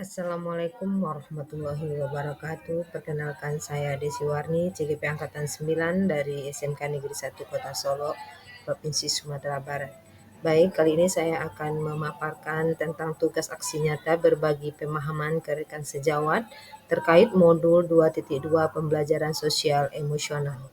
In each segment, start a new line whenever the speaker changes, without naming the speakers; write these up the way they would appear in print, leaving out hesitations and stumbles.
Assalamualaikum warahmatullahi wabarakatuh. Perkenalkan saya Desi Warni, CGP Angkatan 9 dari SMK Negeri 1 Kota Solo, Provinsi Sumatera Barat. Baik, kali ini saya akan memaparkan tentang tugas aksi nyata berbagi pemahaman ke rekan sejawat terkait modul 2.2 pembelajaran sosial emosional.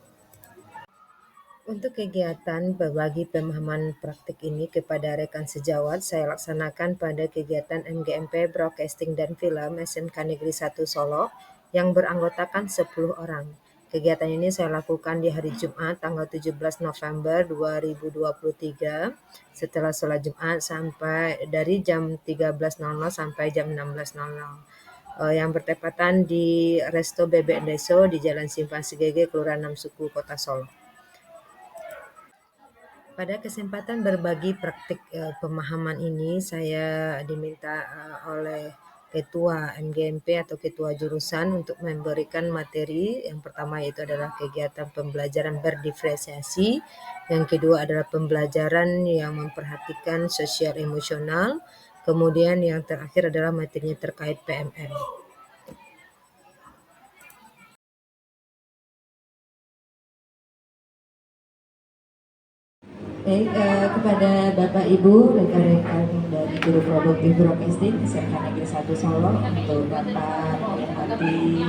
Untuk kegiatan berbagi pemahaman praktik ini kepada rekan sejawat, saya laksanakan pada kegiatan MGMP Broadcasting dan Film SMK Negeri 1 Solo yang beranggotakan 10 orang. Kegiatan ini saya lakukan di hari Jumat tanggal 17 November 2023 setelah sholat Jumat sampai dari jam 13.00 sampai jam 16.00. Yang bertepatan di Resto Bebek Deso di Jalan Simpang Segege, Kelurahan 6 Suku, Kota Solo. Pada kesempatan berbagi praktik pemahaman ini, saya diminta oleh Ketua MGMP atau Ketua Jurusan untuk memberikan materi. Yang pertama yaitu adalah kegiatan pembelajaran berdiferensiasi, yang kedua adalah pembelajaran yang memperhatikan sosial emosional, kemudian yang terakhir adalah materinya terkait PMM. Baik, kepada Bapak Ibu, rekan-rekan dari Guru Produktif Broadcasting SMK Negeri 1 Solo, untuk Bapak menempati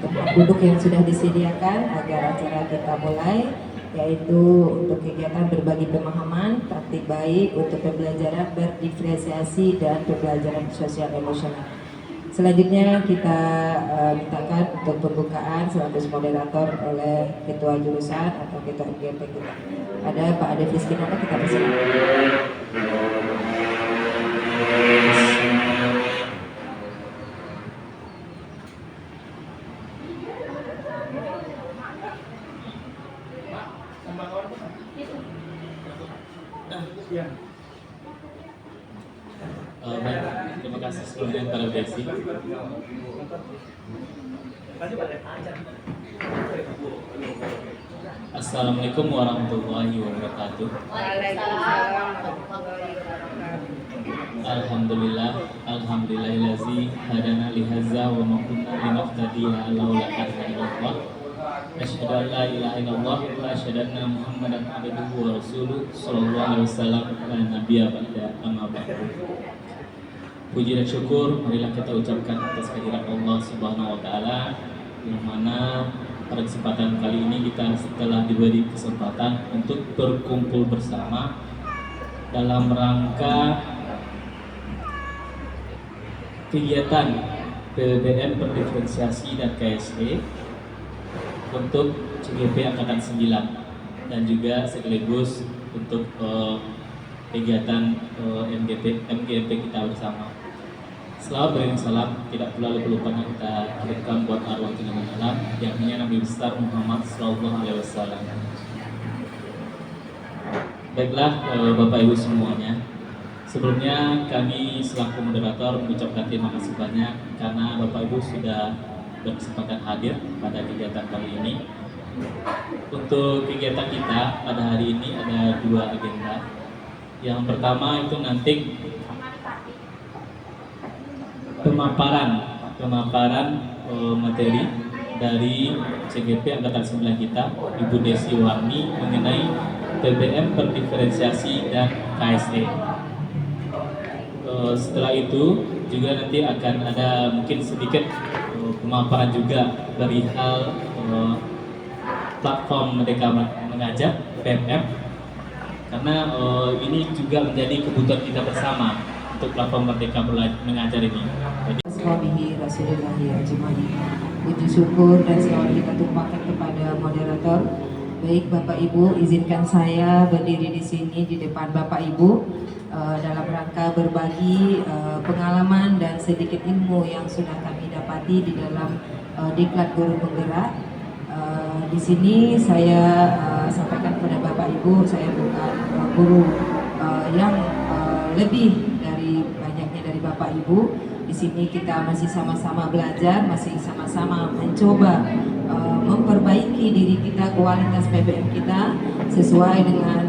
tempat duduk yang sudah disediakan agar acara kita mulai, yaitu untuk kegiatan berbagi pemahaman, praktik baik untuk pembelajaran berdiferensiasi dan pembelajaran sosial emosional. Selanjutnya kita mintakan untuk pembukaan selaku moderator oleh Ketua Jurusan atau Ketua MGMP kita. Ada Pak Ade Fiskinata, kita persilakan.
Baik, terima kasih sebelumnya para Desi. Assalamualaikum warahmatullahi wabarakatuh. Alhamdulillah, alhamdulillahillazi hadana lihaza wa ma kunna linahtadiya laula an hadana. Asyhadu an la ilaha illallah wa asyhadu anna Muhammadan abduhu wa rasuluh sallallahu alaihi wasallam la nabiyya ba'da amma ba'du. Puji dan syukur marilah kita ucapkan atas kehadirat Allah Subhanahu wa taala, yang mana pada kesempatan kali ini kita telah diberi kesempatan untuk berkumpul bersama dalam rangka kegiatan PBBM berdiferensiasi dan KSE untuk CGP Angkatan 9 dan juga sekaligus untuk kegiatan MGMP kita bersama. Selamat beriring salam, tidak pula lupa-lupa kita kirimkan buat arwah junjungan alam, yakni Nabi besar Muhammad Sallallahu Alaihi Wasallam. Baiklah Bapak Ibu semuanya, sebelumnya kami selaku moderator mengucapkan terima kasih banyak karena Bapak Ibu sudah berkesempatan hadir pada kegiatan kali ini. Untuk kegiatan kita pada hari ini ada dua agenda. Yang pertama itu nanti pemaparan materi dari CGP Angkatan 9 kita, Ibu Desi Warni, mengenai PBM berdiferensiasi dan KSE. Setelah itu juga nanti akan ada mungkin sedikit pemaparan juga dari hal platform Merdeka Mengajar PMM, karena ini juga menjadi kebutuhan kita bersama untuk platform Merdeka Mengajar ini.
Wabihi Rasulillahi ajmain. Puji syukur dan selamat kita tumpahkan kepada moderator. Baik Bapak Ibu, izinkan saya berdiri di sini di depan Bapak Ibu dalam rangka berbagi pengalaman dan sedikit ilmu yang sudah kami dapati di dalam Diklat Guru Penggerak. Di sini saya sampaikan kepada Bapak Ibu, saya bukan guru yang lebih dari banyaknya dari Bapak Ibu. Di sini kita masih sama-sama belajar, masih sama-sama mencoba memperbaiki diri kita, kualitas PBM kita sesuai dengan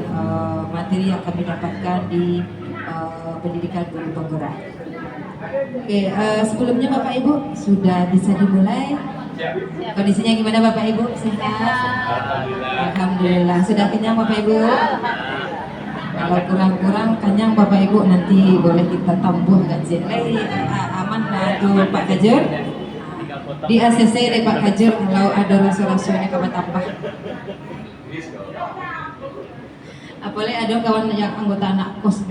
materi yang kami dapatkan di pendidikan guru penggerak. Oke, sebelumnya Bapak Ibu sudah bisa dimulai. Kondisinya gimana Bapak Ibu? Sehat? Alhamdulillah. Sudah kenyang Bapak Ibu? Kalau kurang-kurang kenyang Bapak Ibu nanti boleh kita tambah gaji. Aman lah tuh Pak Kajur. Di ACC deh Pak Kajur kalau ada rasa-rasanya kamu tambah. Apalagi ada kawan yang anggota anak kos.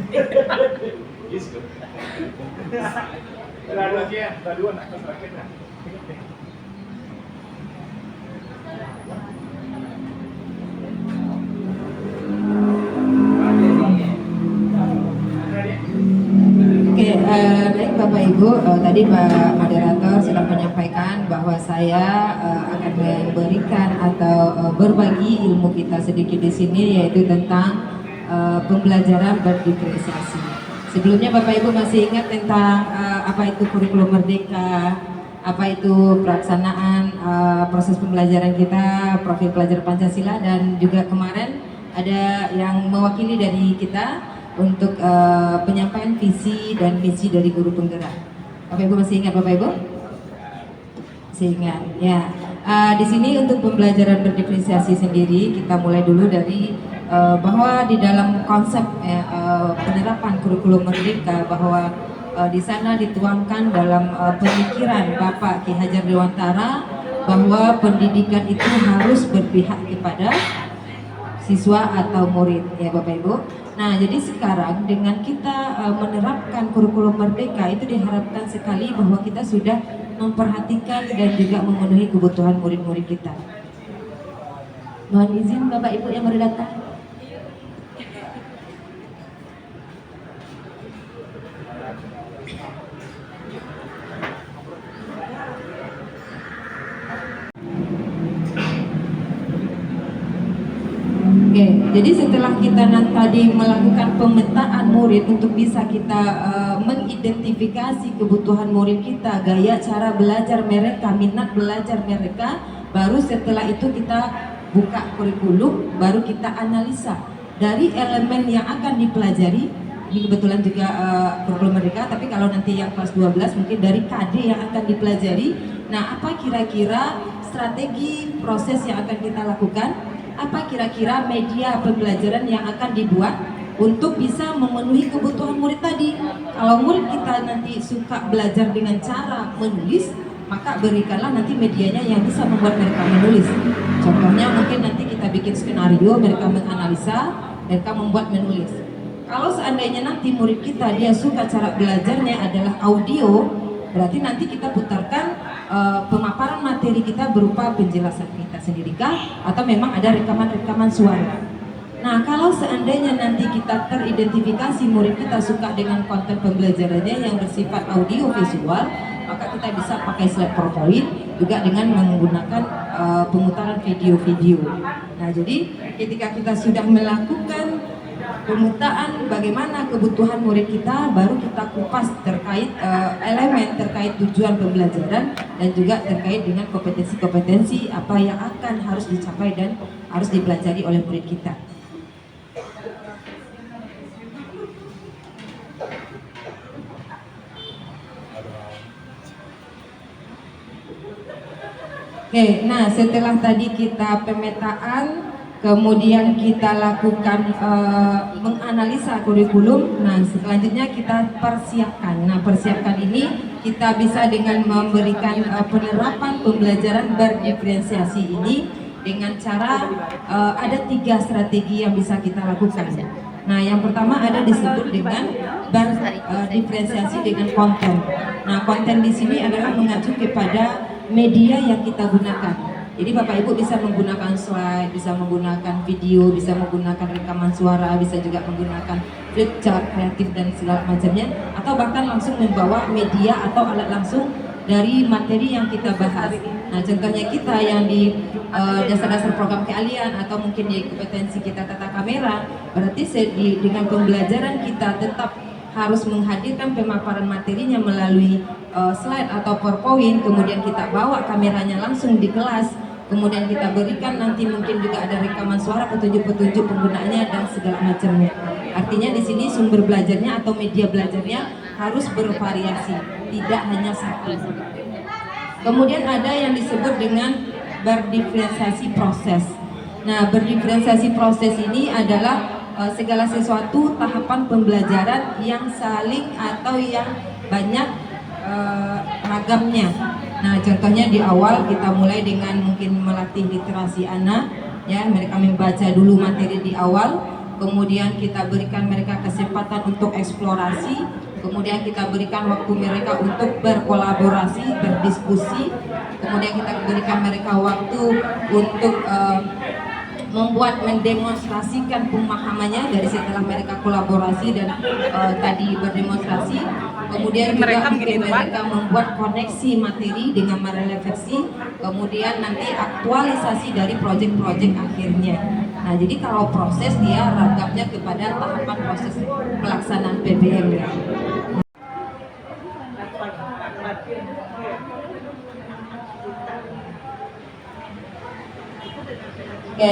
Oke, baik Bapak Ibu, tadi Pak Moderator sudah menyampaikan bahwa saya akan memberikan atau berbagi ilmu kita sedikit di sini, yaitu tentang pembelajaran berdiferensiasi. Sebelumnya Bapak Ibu masih ingat tentang apa itu kurikulum merdeka, apa itu pelaksanaan proses pembelajaran kita, profil pelajar Pancasila, dan juga kemarin ada yang mewakili dari kita untuk penyampaian visi dan misi dari guru penggerak. Bapak Ibu masih ingat Bapak Ibu? Masih ingat ya. Di sini untuk pembelajaran berdiferensiasi sendiri kita mulai dulu dari bahwa di dalam konsep penerapan kurikulum merdeka bahwa di sana dituangkan dalam pemikiran Bapak Ki Hajar Dewantara bahwa pendidikan itu harus berpihak kepada siswa atau murid ya Bapak Ibu. Nah jadi sekarang dengan kita menerapkan kurikulum merdeka itu diharapkan sekali bahwa kita sudah memperhatikan dan juga memenuhi kebutuhan murid-murid kita. Mohon izin Bapak Ibu yang baru datang. Oke, jadi setelah kita tadi melakukan pemetaan murid untuk bisa kita mengidentifikasi kebutuhan murid kita, gaya cara belajar mereka, minat belajar mereka, baru setelah itu kita buka kurikulum, baru kita analisa dari elemen yang akan dipelajari. Ini kebetulan juga kurikulum mereka, tapi kalau nanti yang kelas 12 mungkin dari KD yang akan dipelajari. Nah, apa kira-kira strategi proses yang akan kita lakukan? Apa kira-kira media pembelajaran yang akan dibuat untuk bisa memenuhi kebutuhan murid tadi. Kalau murid kita nanti suka belajar dengan cara menulis, maka berikanlah nanti medianya yang bisa membuat mereka menulis. Contohnya mungkin nanti kita bikin skenario, mereka menganalisa, mereka membuat menulis. Kalau seandainya nanti murid kita dia suka cara belajarnya adalah audio, berarti nanti kita putarkan pemaparan materi kita berupa penjelasan kita sendirikah atau memang ada rekaman-rekaman suara. Nah, kalau seandainya nanti kita teridentifikasi murid kita suka dengan konten pembelajarannya yang bersifat audio visual, maka kita bisa pakai slide PowerPoint juga dengan menggunakan pemutaran video-video. Nah, jadi ketika kita sudah melakukan pemetaan bagaimana kebutuhan murid kita, baru kita kupas terkait elemen terkait tujuan pembelajaran dan juga terkait dengan kompetensi-kompetensi apa yang akan harus dicapai dan harus dipelajari oleh murid kita. Oke, nah setelah tadi kita pemetaan, kemudian kita lakukan menganalisa kurikulum. Nah, selanjutnya kita persiapkan. Nah, persiapkan ini kita bisa dengan memberikan penerapan pembelajaran berdiferensiasi ini dengan cara ada 3 strategi yang bisa kita lakukan. Nah, yang pertama ada disebut dengan berdiferensiasi dengan konten. Nah, konten di sini adalah mengacu kepada media yang kita gunakan. Jadi Bapak Ibu bisa menggunakan slide, bisa menggunakan video, bisa menggunakan rekaman suara, bisa juga menggunakan flip chart kreatif dan segala macamnya, atau bahkan langsung membawa media atau alat langsung dari materi yang kita bahas. Nah, contohnya kita yang di dasar-dasar program keahlian atau mungkin di kompetensi kita tata kamera, berarti dengan pembelajaran kita tetap harus menghadirkan pemaparan materinya melalui slide atau PowerPoint, kemudian kita bawa kameranya langsung di kelas, kemudian kita berikan nanti mungkin juga ada rekaman suara, petunjuk-petunjuk penggunaannya dan segala macamnya. Artinya di sini sumber belajarnya atau media belajarnya harus bervariasi, tidak hanya satu. Kemudian ada yang disebut dengan berdiferensiasi proses. Nah, berdiferensiasi proses ini adalah segala sesuatu tahapan pembelajaran yang saling atau yang banyak ragamnya. Nah, contohnya di awal kita mulai dengan mungkin melatih literasi anak, ya, mereka membaca dulu materi di awal, kemudian kita berikan mereka kesempatan untuk eksplorasi, kemudian kita berikan waktu mereka untuk berkolaborasi, berdiskusi, kemudian kita berikan mereka waktu untuk mendemonstrasikan pemahamannya dari setelah mereka kolaborasi dan tadi berdemonstrasi, kemudian juga mungkin mereka membuat koneksi materi dengan merefleksi, kemudian nanti aktualisasi dari proyek-proyek akhirnya. Nah, jadi kalau proses dia ragamnya kepada tahapan proses pelaksanaan PBM ya. Oke,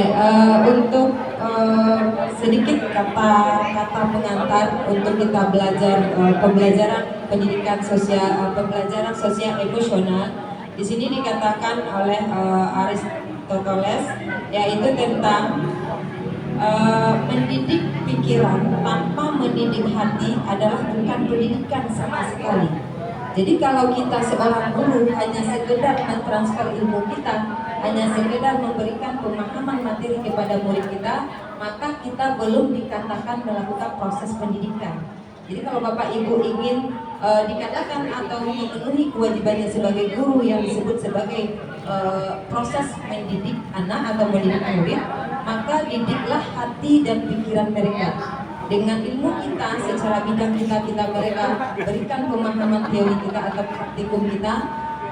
untuk sedikit kata-kata pengantar untuk kita belajar pembelajaran pendidikan sosial, pembelajaran sosial emosional. Di sini dikatakan oleh Aristoteles, yaitu tentang mendidik pikiran tanpa mendidik hati adalah bukan pendidikan sama sekali. Jadi kalau kita seorang guru hanya sekedar mentransfer ilmu kita, hanya sekedar memberikan pemahaman materi kepada murid kita, maka kita belum dikatakan melakukan proses pendidikan. Jadi kalau Bapak Ibu ingin dikatakan atau memenuhi kewajibannya sebagai guru yang disebut sebagai proses mendidik anak atau mendidik murid, maka didiklah hati dan pikiran mereka. Dengan ilmu kita, secara bidang kita mereka berikan pemahaman teori kita atau praktikum kita,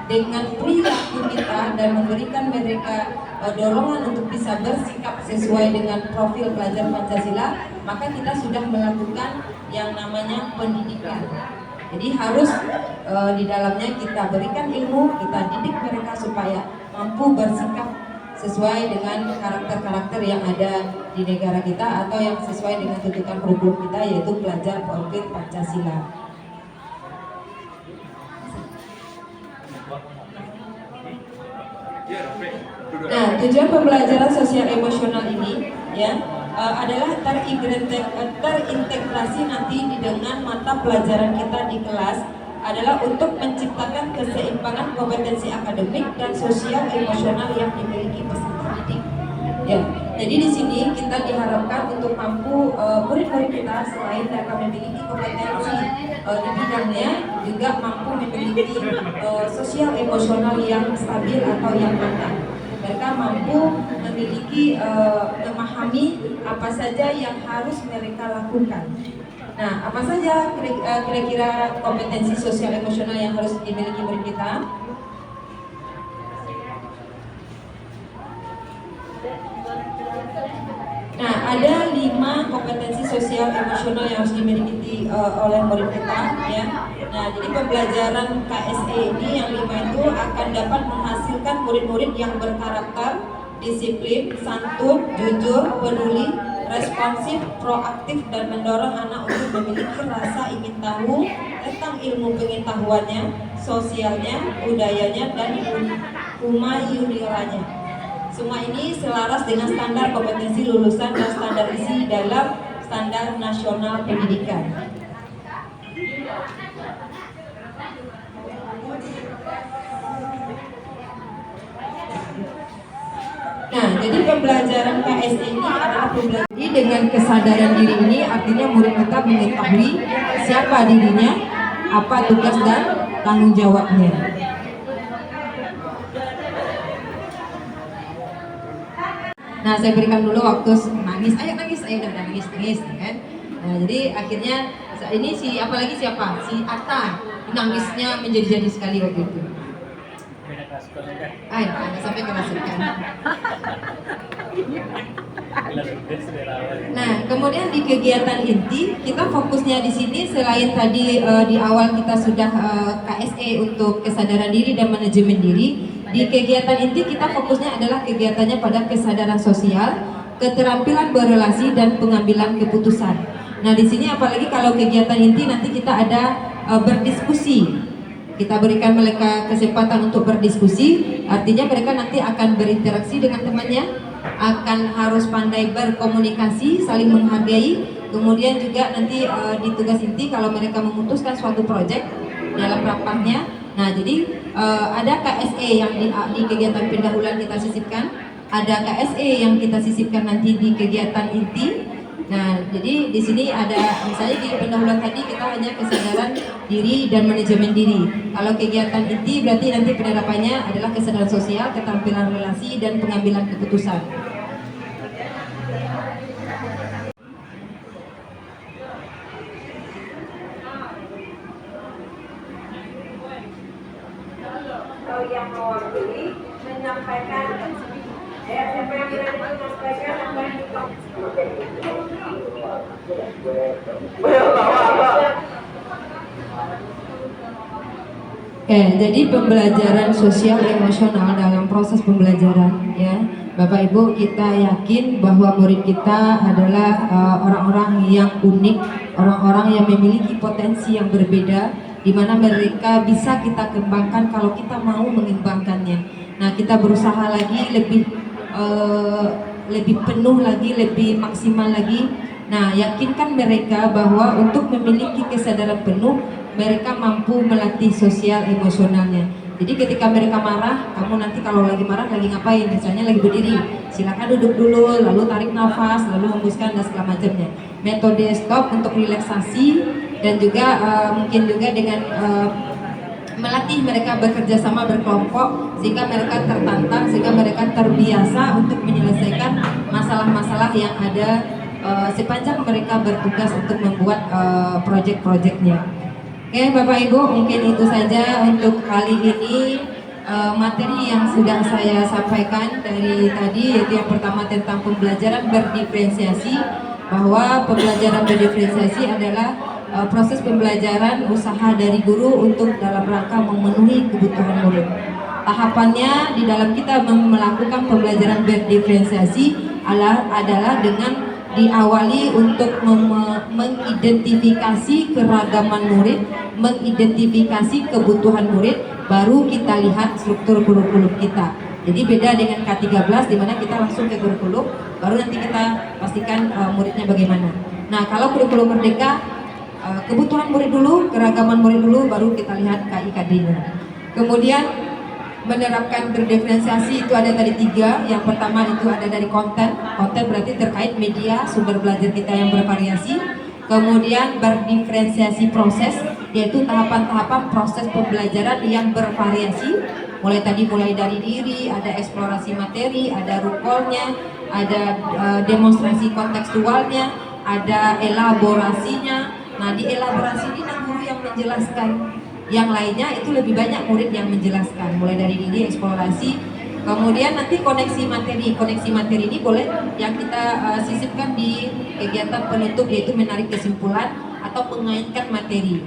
dengan perilaku kita dan memberikan mereka dorongan untuk bisa bersikap sesuai dengan profil pelajar Pancasila, maka kita sudah melakukan yang namanya pendidikan. Jadi harus di dalamnya kita berikan ilmu, kita didik mereka supaya mampu bersikap sesuai dengan karakter-karakter yang ada di negara kita atau yang sesuai dengan tuntutan kurikulum kita, yaitu belajar profil Pancasila. Nah, tujuan pembelajaran sosial emosional ini ya adalah terintegrasi nanti dengan mata pelajaran kita di kelas, adalah untuk menciptakan keseimbangan kompetensi akademik dan sosial emosional yang dimiliki peserta didik. Ya, jadi di sini kita diharapkan untuk mampu murid-murid kita selain mereka memiliki kompetensi di bidangnya, juga mampu memiliki sosial emosional yang stabil atau yang matang. Mereka mampu memiliki memahami apa saja yang harus mereka lakukan. Nah, apa saja kira-kira kompetensi sosial emosional yang harus dimiliki murid kita? Nah, ada 5 kompetensi sosial emosional yang harus dimiliki oleh murid kita, ya. Nah, jadi pembelajaran KSE ini yang 5 itu akan dapat menghasilkan murid-murid yang berkarakter, disiplin, santun, jujur, peduli, responsif, proaktif, dan mendorong anak untuk memiliki rasa ingin tahu tentang ilmu pengetahuannya, sosialnya, budayanya, dan humanitariannya. Semua ini selaras dengan standar kompetensi lulusan dan standar isi dalam standar nasional pendidikan. Nah, jadi pembelajaran KSE ini adalah pembelajaran dengan kesadaran diri ini, artinya murid kita mengetahui siapa dirinya, apa tugas dan tanggung jawabnya. Nah, saya berikan dulu waktu nangis, ayo udah nangis, kan? Nah, jadi akhirnya ini apalagi siapa? Si Atta, nangisnya menjadi-jadi sekali waktu itu. Nggak sampai kerasukan. Nah, kemudian di kegiatan inti kita fokusnya di sini selain tadi di awal kita sudah KSE untuk kesadaran diri dan manajemen diri. Di kegiatan inti kita fokusnya adalah kegiatannya pada kesadaran sosial, keterampilan berrelasi dan pengambilan keputusan. Nah, di sini apalagi kalau kegiatan inti nanti kita ada berdiskusi. Kita berikan mereka kesempatan untuk berdiskusi, artinya mereka nanti akan berinteraksi dengan temannya, akan harus pandai berkomunikasi, saling menghargai. Kemudian juga nanti di tugas inti kalau mereka memutuskan suatu proyek dalam rapatnya. Nah, jadi ada KSE yang di kegiatan pendahuluan kita sisipkan, ada KSE yang kita sisipkan nanti di kegiatan inti. Nah, jadi di sini ada misalnya di pendahuluan tadi kita hanya kesadaran diri dan manajemen diri. Kalau kegiatan inti berarti nanti penerapannya adalah kesadaran sosial, keterampilan relasi dan pengambilan keputusan. Kalau yang mewakili menyampaikan siapa yang berani menyampaikan apa yang jadi pembelajaran sosial emosional dalam proses pembelajaran, ya Bapak Ibu, kita yakin bahwa murid kita adalah orang-orang yang unik, orang-orang yang memiliki potensi yang berbeda, di mana mereka bisa kita kembangkan kalau kita mau mengembangkannya. Nah, kita berusaha lagi lebih penuh lagi, lebih maksimal lagi. Nah, yakinkan mereka bahwa untuk memiliki kesadaran penuh, mereka mampu melatih sosial emosionalnya. Jadi ketika mereka marah, kamu nanti kalau lagi marah lagi ngapain? Misalnya lagi berdiri, silakan duduk dulu, lalu tarik nafas, lalu hembuskan dan segala macamnya. Metode stop untuk relaksasi dan juga mungkin juga dengan melatih mereka bekerja sama berkelompok sehingga mereka tertantang, sehingga mereka terbiasa untuk menyelesaikan masalah-masalah yang ada sepanjang mereka bertugas untuk membuat proyek-proyeknya. Oke Bapak Ibu, mungkin itu saja untuk kali ini materi yang sudah saya sampaikan dari tadi, yaitu yang pertama tentang pembelajaran berdiferensiasi, bahwa pembelajaran berdiferensiasi adalah proses pembelajaran usaha dari guru untuk dalam rangka memenuhi kebutuhan murid. Tahapannya di dalam kita melakukan pembelajaran berdiferensiasi adalah dengan diawali untuk mengidentifikasi keragaman murid, mengidentifikasi kebutuhan murid, baru kita lihat struktur kurikulum kita. Jadi beda dengan K13 di mana kita langsung ke kurikulum, baru nanti kita pastikan muridnya bagaimana. Nah, kalau kurikulum merdeka, kebutuhan murid dulu, keragaman murid dulu, baru kita lihat KIKD-nya. Kemudian menerapkan berdiferensiasi itu ada tadi 3. Yang pertama itu ada dari konten berarti terkait media sumber belajar kita yang bervariasi. Kemudian berdiferensiasi proses, yaitu tahapan-tahapan proses pembelajaran yang bervariasi. Mulai dari diri, ada eksplorasi materi, ada rukolnya, ada demonstrasi kontekstualnya, ada elaborasinya. Nah, di elaborasi ini guru yang menjelaskan. Yang lainnya itu lebih banyak murid yang menjelaskan, mulai dari diri, eksplorasi. Kemudian nanti koneksi materi ini boleh yang kita sisipkan di kegiatan penutup, yaitu menarik kesimpulan atau mengaitkan materi.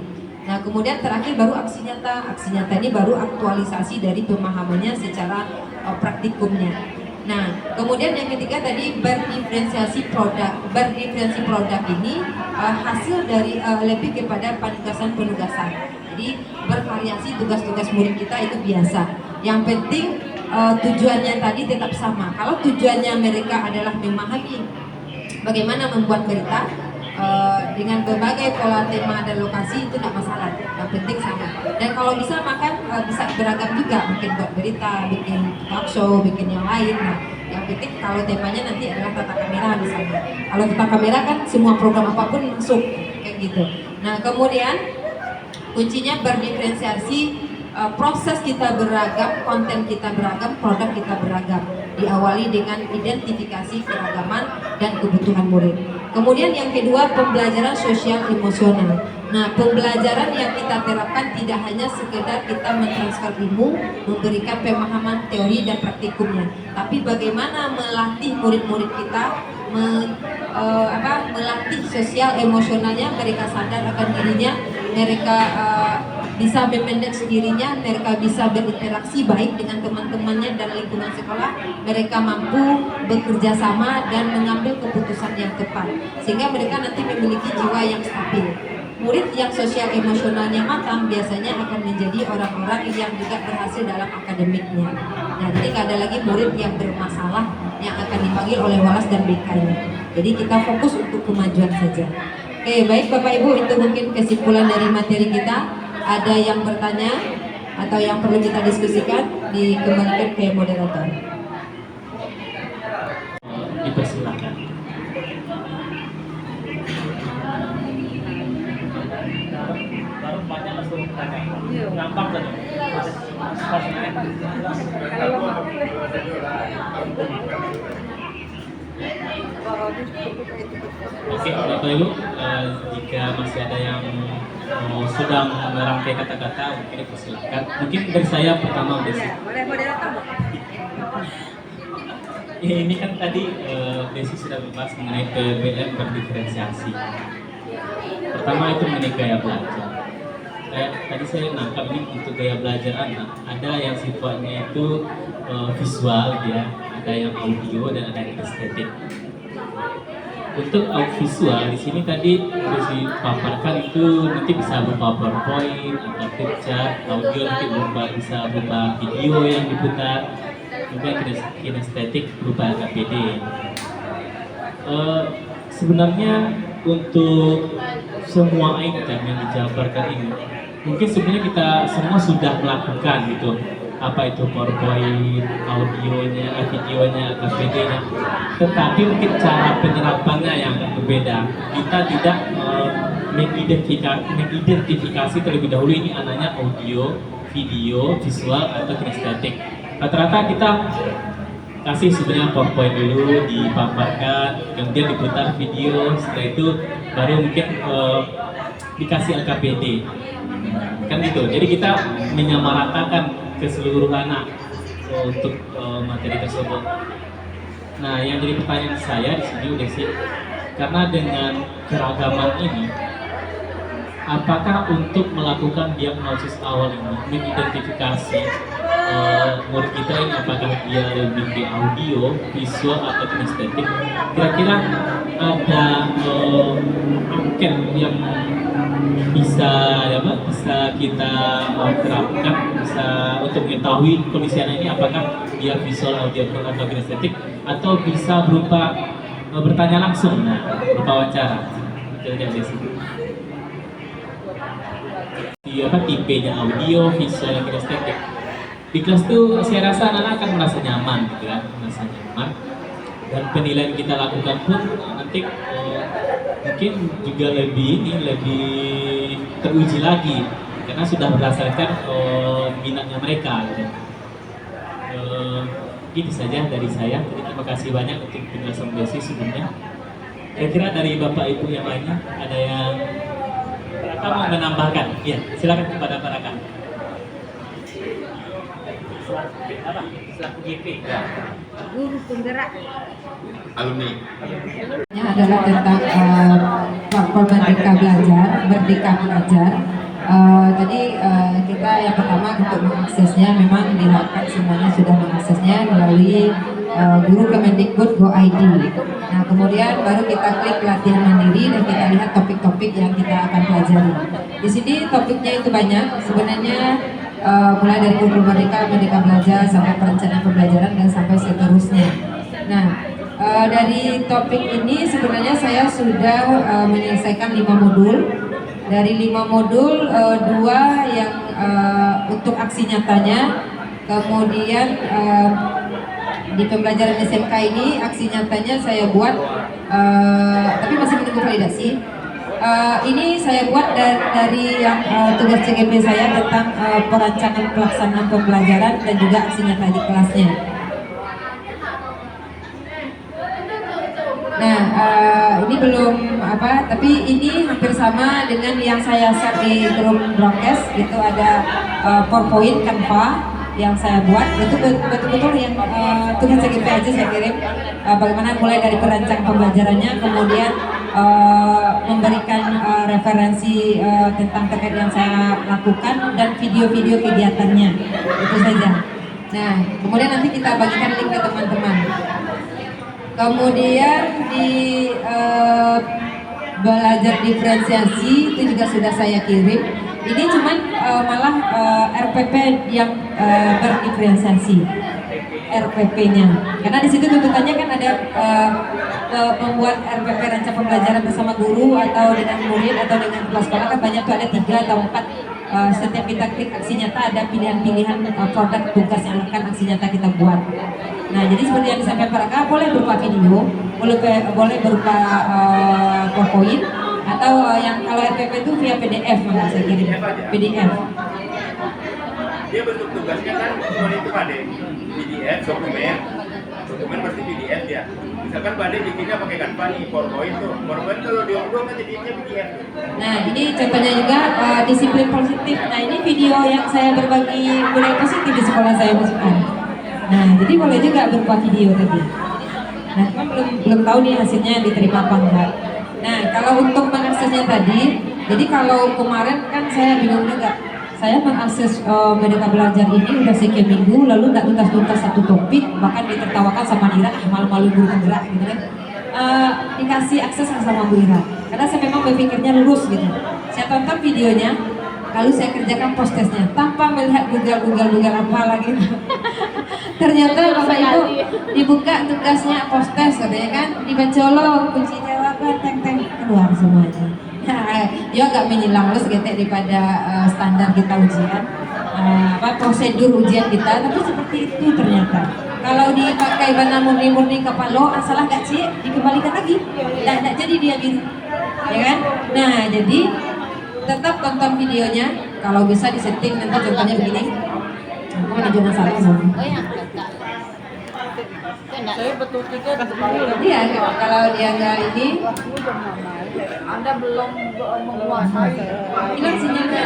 Nah, kemudian terakhir baru aksi nyata ini baru aktualisasi dari pemahamannya secara praktikumnya. Nah, kemudian yang ketiga tadi berdiferensiasi produk ini hasil dari lebih kepada penugasan. Jadi bervariasi tugas-tugas murid kita itu biasa. Yang penting tujuannya tadi tetap sama. Kalau tujuannya mereka adalah memahami bagaimana membuat berita dengan berbagai pola tema dan lokasi, itu tidak masalah. Yang penting sama. Dan kalau bisa bisa beragam juga, mungkin buat berita, bikin talk show, bikin yang lain. Nah, yang penting kalau temanya nanti adalah tata kamera misalnya. Kalau tata kamera kan semua program apapun masuk kayak gitu. Nah, kemudian kuncinya berdiferensiasi, proses kita beragam, konten kita beragam, produk kita beragam. Diawali dengan identifikasi keragaman dan kebutuhan murid. Kemudian yang kedua, pembelajaran sosial emosional. Nah, pembelajaran yang kita terapkan tidak hanya sekedar kita mentransfer ilmu, memberikan pemahaman teori dan praktikumnya, tapi bagaimana melatih murid-murid kita, melatih sosial emosionalnya, mereka sadar akan dirinya, mereka bisa memanage dirinya, mereka bisa berinteraksi baik dengan teman-temannya dan lingkungan sekolah, mereka mampu bekerja sama dan mengambil keputusan yang tepat, sehingga mereka nanti memiliki jiwa yang stabil. murid yang sosial emosionalnya matang biasanya akan menjadi orang-orang yang juga berhasil dalam akademiknya. Nah, jadi nggak ada lagi murid yang bermasalah yang akan dipanggil oleh walas dan BK-nya. Jadi kita fokus untuk kemajuan saja. Oke, baik Bapak Ibu, itu mungkin kesimpulan dari materi kita. Ada yang bertanya atau yang perlu kita diskusikan, dikembalikan ke moderator.
Dipersilakan. Baru banyak langsung tanya. Gampang tadi. Oke, Bapak Ibu, jika masih ada yang sedang merangkai kata-kata, mungkin dipersilakan. Mungkin dari saya pertama basic. Ya, ini kan tadi Desi sudah membahas mengenai PBM berdiferensiasi. Pertama itu mengenai gaya belajar. Kayak tadi saya nangkap ini untuk gaya belajar anak, ada yang sifatnya itu visual ya, ada yang audio dan ada yang estetik. Untuk visual di sini tadi harus dipaparkan itu nanti bisa berupa PowerPoint atau flipchart, audio nanti bisa berupa video yang diputar, juga kinestetik berupa KPD. Sebenarnya untuk semua item yang dijabarkan ini, mungkin sebenarnya kita semua sudah melakukan gitu. Apa itu PowerPoint, audionya, videonya, KPD-nya. Tetapi mungkin cara penyerapannya yang berbeda. Kita tidak mengidentifikasi terlebih dahulu ini anaknya audio, video, visual, atau kinestetik. Rata-rata kita kasih sebenarnya PowerPoint dulu, dipaparkan, kemudian diputar video, setelah itu baru mungkin dikasih LKPD. Kan gitu. Jadi kita menyamaratakan ke seluruh anak untuk materi tersebut. Nah, yang jadi pertanyaan saya di sini udah sih, karena dengan keragaman ini, apakah untuk melakukan diagnosis awal ini mengidentifikasi murid kita ini apakah dia lebih di audio, visual atau kinestetik? Kira-kira ada angket yang bisa kita terapkan, bisa untuk mengetahui kondisi anak ini apakah dia visual, audio atau kinestetik, atau bisa berupa bertanya langsung, berupa wawancara. Itu aja sih. Tipenya audio, visual, kinestetik. Di kelas tuh saya rasa anak-anak akan merasa nyaman gitu ya, merasa nyaman. Dan penilaian kita lakukan pun nanti mungkin juga lebih teruji lagi karena sudah berdasarkan minatnya mereka gitu. Itu saja dari saya. Jadi terima kasih banyak untuk penjelasan Desi sebelumnya. Kira-kira dari Bapak Ibu yang lainnya ada yang mau menambahkan? Iya, silakan kepada Pak Raka. Selaku GP.
Guru penggerak.
Alumni.
Ini adalah tentang platform Merdeka Belajar. Tadi kita yang pertama untuk mengaksesnya memang diharapkan semuanya sudah mengaksesnya melalui guru Kemendikbud Go ID. Nah, kemudian baru kita klik latihan mandiri dan kita lihat topik-topik yang kita akan pelajari. Di sini topiknya itu banyak. Sebenarnya mulai dari kurikulum Merdeka Belajar sampai perencanaan pembelajaran dan sampai seterusnya. Nah, dari topik ini sebenarnya saya sudah menyelesaikan 5 modul. Dari 5 modul, 2 yang untuk aksi nyatanya, kemudian di pembelajaran SMK ini aksi nyatanya saya buat, tapi masih menunggu validasi. Ini saya buat dari yang tugas CGP saya tentang perancangan pelaksanaan pembelajaran dan juga aksi nyata di kelasnya. Nah, ini belum tapi ini hampir sama dengan yang saya share di grup broadcast. Itu ada PowerPoint Canva yang saya buat. Itu betul-betul yang tugas CGP aja saya kirim. Bagaimana mulai dari perancang pembelajarannya, kemudian memberikan referensi tentang terkait yang saya lakukan dan video-video kegiatannya. Itu saja. Nah, kemudian nanti kita bagikan link ke teman-teman. Kemudian di belajar diferensiasi itu juga sudah saya kirim. Ini cuman malah RPP yang berdiferensiasi, RPP-nya. Karena di situ tuntutannya kan ada membuat RPP rancang pembelajaran bersama guru atau dengan murid atau dengan kepala sekolah kan banyak tuh, ada 3 atau 4. Setiap kita klik aksi nyata ada pilihan-pilihan produk tugas yang akan aksi nyata kita buat. Nah, jadi seperti yang disampaikan Pak Raka, boleh berupa video, boleh berupa PowerPoint, atau yang kalau RPP itu via PDF, mana saya kirim PDF.
Dia bentuk tugasnya kan cuma itu Pak De, PDF, dokumen pasti PDF ya. Misalkan Pak De bikinnya pakai Canva nih, PowerPoint tuh, PowerPoint kalau diunduh kan jadinya PDF.
Nah, ini contohnya juga disiplin positif. Nah, ini video yang saya berbagi budaya positif di sekolah saya masukkan. Nah, jadi boleh juga berupa video tadi. Nah, cuma belum tahu nih hasilnya diterima apa enggak. Nah, kalau untuk mengaksesnya tadi, jadi kalau kemarin kan saya bingung juga. Saya mengakses Merdeka Belajar ini udah sekian minggu, lalu nggak tuntas-tuntas satu topik, bahkan ditertawakan sama Ira, malu-malu guru penggerak gitu kan. Dikasih akses sama Bu Ira, karena saya memang berpikirnya lurus gitu. Saya tonton videonya, lalu saya kerjakan post testnya tanpa melihat Google apa lagi. Ternyata Bapak Ibu dibuka tugasnya post test katanya kan, dibacolok kunci jawaban teng keluar semuanya. Dia agak menyilang lulus gitu daripada standar kita ujian, prosedur ujian kita, tapi seperti itu ternyata. Kalau dipakai benar murni kepala, salah gak sih dikembalikan lagi, tidak jadi dia biru, ya kan? Nah, jadi tetap tonton videonya, kalau bisa disetting nanti contohnya begini. Aku ada jangan salah sama.
Saya betul tiga
Iya, kalau dia nggak ini,
Anda belum menguasai.
hilang sinyalnya.